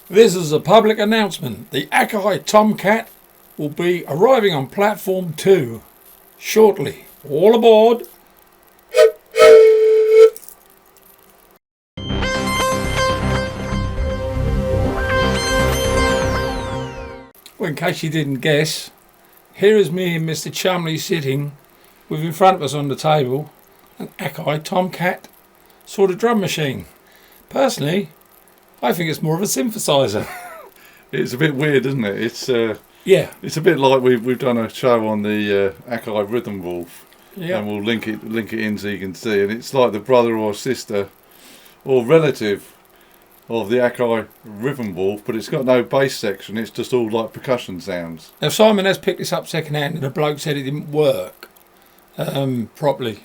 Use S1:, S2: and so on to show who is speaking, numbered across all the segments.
S1: This is a public announcement. The Akai Tom Cat will be arriving on platform 2 shortly. All aboard! Well, in case you didn't guess, here is me and Mr. Chumley sitting with in front of us on the table an Akai Tom Cat sort of drum machine. Personally, I think it's more of a synthesizer.
S2: It's a bit weird, isn't it? It's
S1: Yeah.
S2: It's a bit like we've done a show on the Akai Rhythm Wolf,
S1: Yeah.
S2: and we'll link it in so you can see. And it's like the brother or sister or relative of the Akai Rhythm Wolf, but it's got no bass section. It's just all like percussion sounds.
S1: Now Simon has picked this up second hand, and the bloke said it didn't work properly,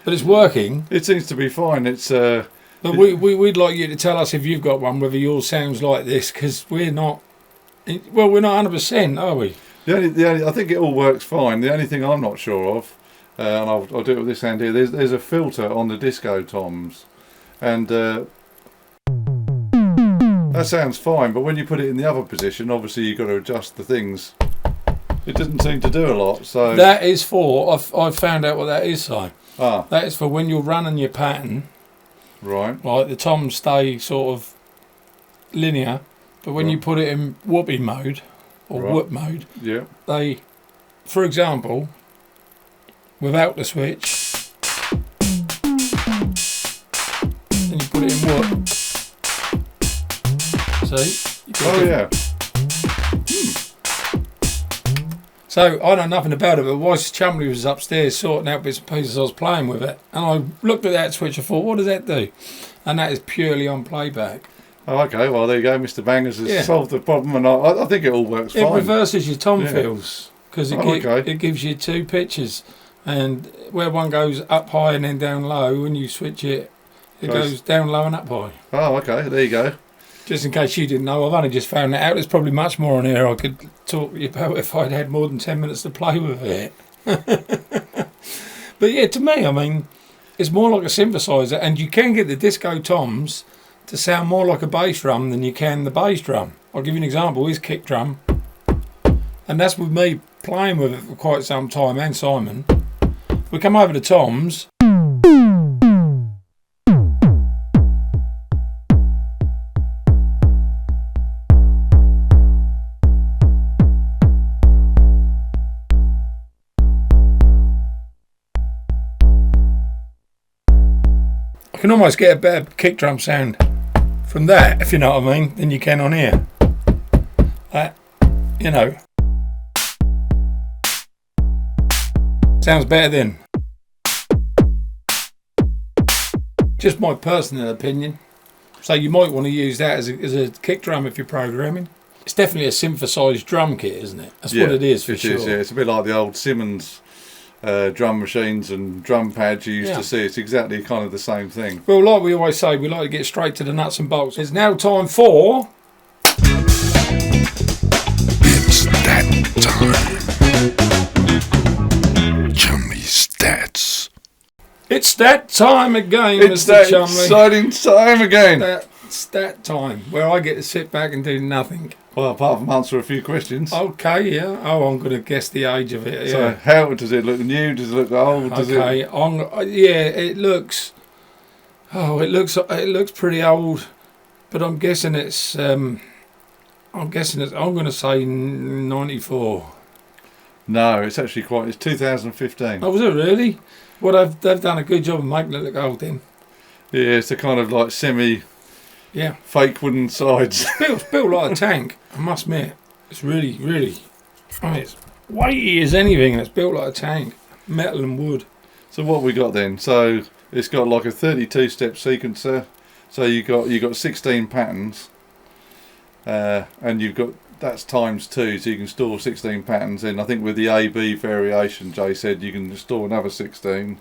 S1: but it's working.
S2: It seems to be fine. It's
S1: But we'd like you to tell us if you've got one, whether yours sounds like this, because we're not. Well, we're not 100%, are we?
S2: the only I think it all works fine. The only thing I'm not sure of, and I'll do it with this hand here. There's a filter on the disco toms, and that sounds fine. But when you put it in the other position, obviously you've got to adjust the things. It doesn't seem to do a lot. So
S1: That is for. I've found out what that is, Si.
S2: ah
S1: That is for when you're running your pattern.
S2: right.
S1: Like the toms stay sort of linear, but when you put it in whoopee mode or
S2: Right.
S1: whoop mode,
S2: Yeah.
S1: they, for example, without the switch, then you put it in whoop. See?
S2: Oh yeah.
S1: So I know nothing about it, but whilst Chumley was upstairs sorting out bits and pieces, I was playing with it, and I looked at that switch. I thought, what does that do? And that is purely on playback.
S2: Oh, okay. Well, there you go. Mr. Bangers has
S1: Yeah.
S2: solved the problem, and I think it all works
S1: It
S2: fine.
S1: reverses your tom
S2: Yeah.
S1: fills because
S2: Okay.
S1: it gives you two pitches, and where one goes up high and then down low, when you switch it, it goes down low and up high.
S2: Oh, okay. There you go.
S1: Just in case you didn't know, I've only just found that out. There's probably much more on here I could talk to you about if I'd had more than 10 minutes to play with it. But yeah, to me, I mean, it's more like a synthesizer, and you can get the disco toms to sound more like a bass drum than you can the bass drum. I'll give you an example. Here's kick drum, and that's with me playing with it for quite some time, and Simon. We come over to toms. I can almost get a better kick drum sound from that, if you know what I mean, than you can on here. That, you know, sounds better then. Just my personal opinion. So you might want to use that as a kick drum if you're programming. It's definitely a synthesised drum kit, isn't it? That's what it is, for sure.
S2: Yeah. It's a bit like the old Simmons drum machines and drum pads you used to see. It's exactly kind of the same thing.
S1: Well, like we always say, we like to get straight to the nuts and bolts. It's now time for...
S3: It's that time. Chummy Stats.
S1: It's that time again,
S2: It's
S1: Mr.
S2: that
S1: Chumley.
S2: exciting time again.
S1: It's that time where I get to sit back and do nothing.
S2: Well, apart from answer a few questions.
S1: Okay, yeah. Oh, I'm going to guess the age of it.
S2: So,
S1: Yeah.
S2: how does it look new? Does it look old? Does
S1: Okay.
S2: it?
S1: Yeah, it looks. Oh, it looks pretty old, but I'm guessing it's. I'm going to say 94.
S2: No, it's actually quite. It's 2015.
S1: Oh, was it really? Well, they've done a good job of making it look old then.
S2: Yeah, it's a kind of like semi
S1: Yeah.
S2: fake wooden sides.
S1: Built like a tank, I must admit. It's really, really. I mean, it's weighty as anything, and it's built like a tank. Metal and wood.
S2: So what we got then? So it's got like a 32-step sequencer. So you got 16 patterns, and you've got that's times 2, so you can store 16 patterns in. I think with the A/B variation, Jay said you can store another 16,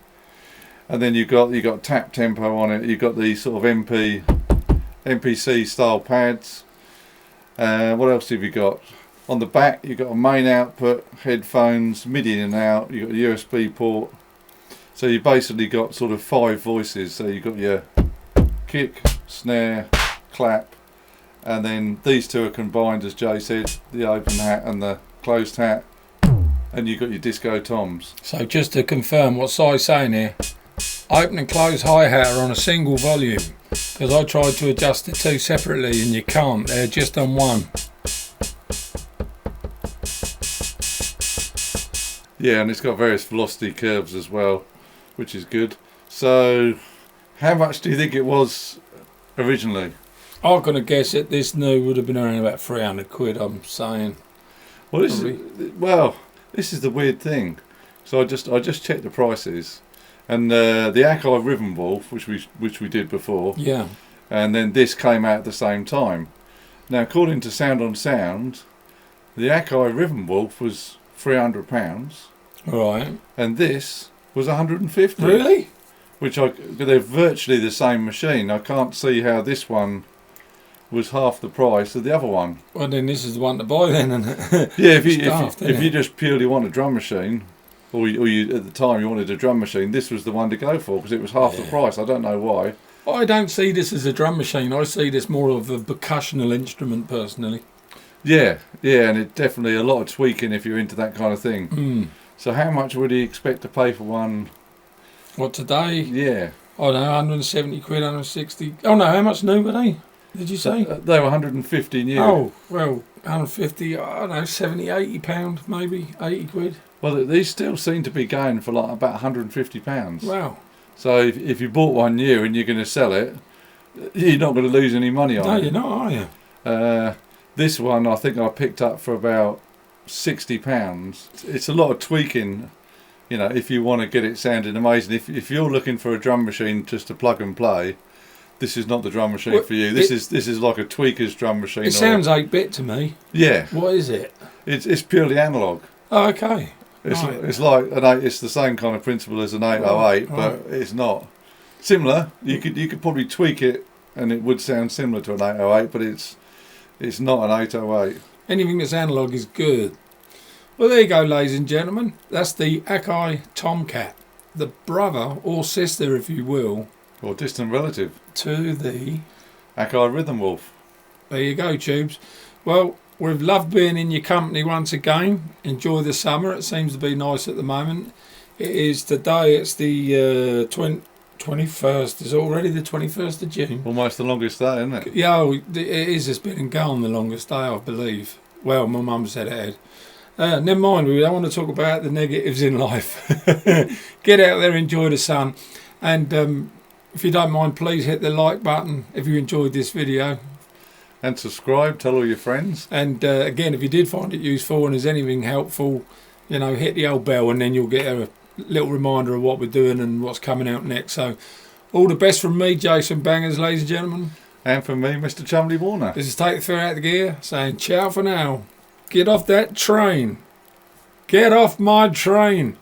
S2: and then you've got tap tempo on it. You've got these sort of MPC style pads. What else have you got? On the back, you've got a main output, headphones, MIDI in and out. You've got a USB port. So you basically got sort of 5 voices. So you've got your kick, snare, clap, and then these two are combined, as Jay said, the open hat and the closed hat, and you've got your disco toms.
S1: So just to confirm what Si's saying here, open and close hi-hat are on a single volume, because I tried to adjust the two separately and you can't, they're just on one.
S2: Yeah, and it's got various velocity curves as well, which is good. So, how much do you think it was originally?
S1: I'm going to guess that this new would have been around about 300 quid, I'm saying.
S2: Well, this is the weird thing. So I just checked the prices, and the Akai Rhythm Wolf, which we did before,
S1: Yeah.
S2: and then this came out at the same time. Now, according to Sound on Sound, the Akai Rhythm Wolf was £300,
S1: Right.
S2: and this was 150.
S1: Really?
S2: They're virtually the same machine. I can't see how this one was half the price of the other one.
S1: Well, then this is the one to buy then, isn't it?
S2: Yeah, if you just purely want a drum machine, or you at the time you wanted a drum machine, this was the one to go for, because it was half the price. I don't know why.
S1: I don't see this as a drum machine. I see this more of a percussional instrument, personally.
S2: Yeah, and it definitely a lot of tweaking if you're into that kind of thing.
S1: Mm.
S2: So how much would you expect to pay for one?
S1: What, today?
S2: Yeah.
S1: I don't know, 170 quid, 160. Oh no, how much new were they? Did you say?
S2: They were 150 new.
S1: Oh, well, 150, I don't know, 70, 80 pound, maybe, 80 quid.
S2: Well, these still seem to be going for like about £150.
S1: Wow.
S2: So if you bought one new and you're going to sell it, you're not going to lose any money on it.
S1: No, you're not, are you?
S2: This one I think I picked up for about £60. It's a lot of tweaking, you know, if you want to get it sounding amazing. If you're looking for a drum machine just to plug and play, this is not the drum machine for you. This is like a tweaker's drum machine.
S1: It sounds 8-bit to me.
S2: Yeah.
S1: What is it?
S2: It's purely analog.
S1: Oh, okay.
S2: It's
S1: Right.
S2: it's like it's the same kind of principle as an 808, but it's not similar. You could probably tweak it and it would sound similar to an 808, but it's not an 808.
S1: Anything that's analog is good. Well, there you go, ladies and gentlemen. That's the Akai Tom Cat, the brother or sister, if you will,
S2: Or distant relative.
S1: to the...
S2: Akai Rhythm Wolf.
S1: There you go, Tubes. Well, we've loved being in your company once again. Enjoy the summer. It seems to be nice at the moment. It is today, it's the 21st. It's already the 21st of June.
S2: Almost the longest day, isn't it?
S1: Yeah, it is. It's been and gone the longest day, I believe. Well, my mum said it had. Never mind, we don't want to talk about the negatives in life. Get out there, enjoy the sun. And if you don't mind, please hit the like button if you enjoyed this video.
S2: And subscribe, tell all your friends.
S1: And again, if you did find it useful and there's anything helpful, you know, hit the old bell and then you'll get a little reminder of what we're doing and what's coming out next. So all the best from me, Jason Bangers, ladies and gentlemen.
S2: And from me, Mr. Chumley Warner.
S1: This is Take the Fear Out of the Gear, saying ciao for now. Get off that train. Get off my train.